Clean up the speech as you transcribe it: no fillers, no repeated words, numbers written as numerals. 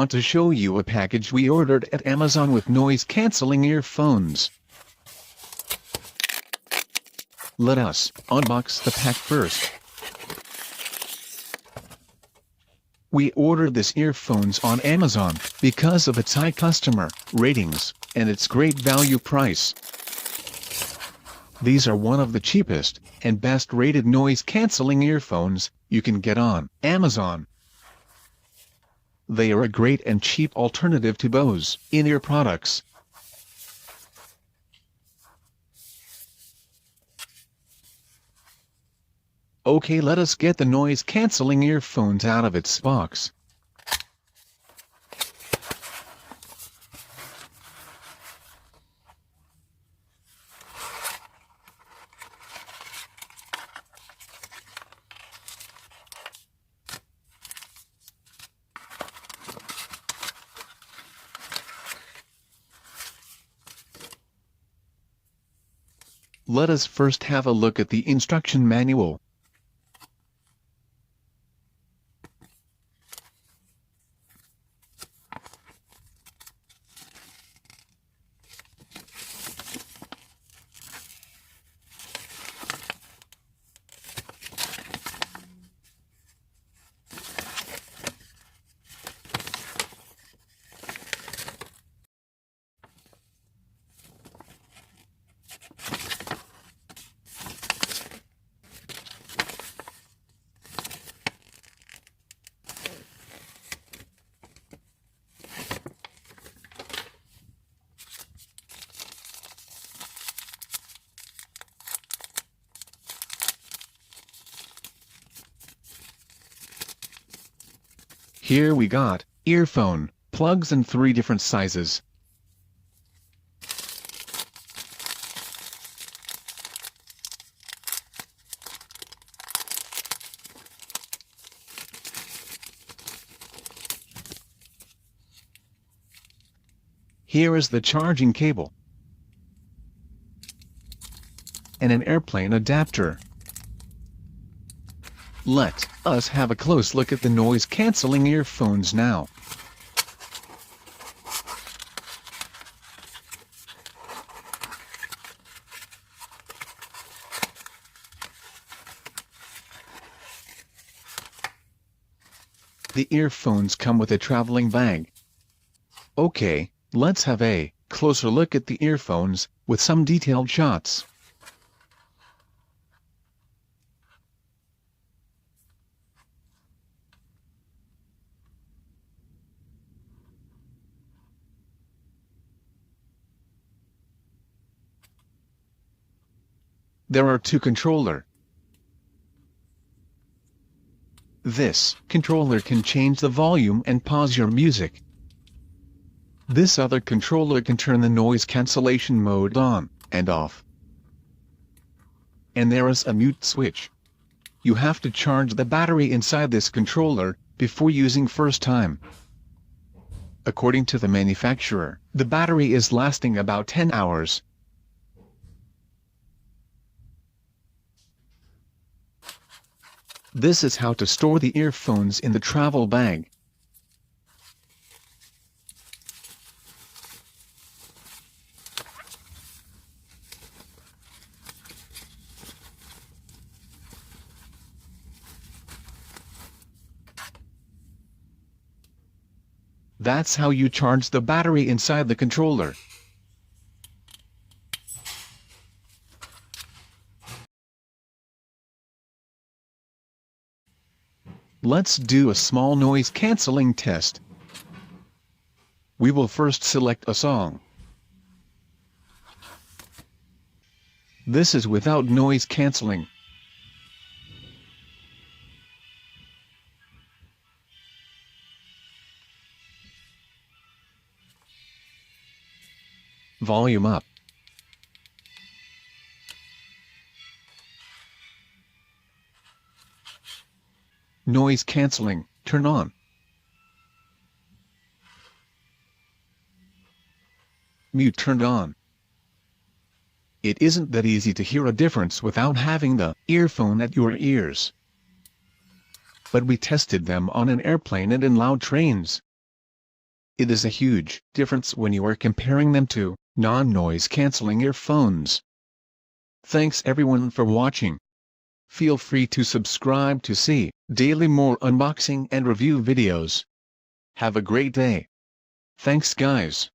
want to show you a package we ordered at Amazon with noise-canceling earphones. Let us unbox the pack first. We ordered this earphones on Amazon because of its high customer ratings and its great value price. These are one of the cheapest and best rated noise-canceling earphones you can get on Amazon. They are a great and cheap alternative to Bose in-ear products. Okay, let us get the noise-canceling earphones out of its box. Let us first have a look at the instruction manual. Here we got earphone plugs in 3 different sizes. Here is the charging cable and an airplane adapter. Let us have a close look at the noise-canceling earphones now. The earphones come with a traveling bag. Okay, let's have a closer look at the earphones with some detailed shots. There are 2 controllers. This controller can change the volume and pause your music. This other controller can turn the noise cancellation mode on and off. And there is a mute switch. You have to charge the battery inside this controller before using first time. According to the manufacturer, the battery is lasting about 10 hours. This is how to store the earphones in the travel bag. That's how you charge the battery inside the controller. Let's do a small noise cancelling test. We will first select a song. This is without noise cancelling. Volume up. Noise cancelling, turn on. Mute turned on. It isn't that easy to hear a difference without having the earphone at your ears. But we tested them on an airplane and in loud trains. It is a huge difference when you are comparing them to non-noise cancelling earphones. Thanks everyone for watching. Feel free to subscribe to see daily more unboxing and review videos. Have a great day. Thanks guys.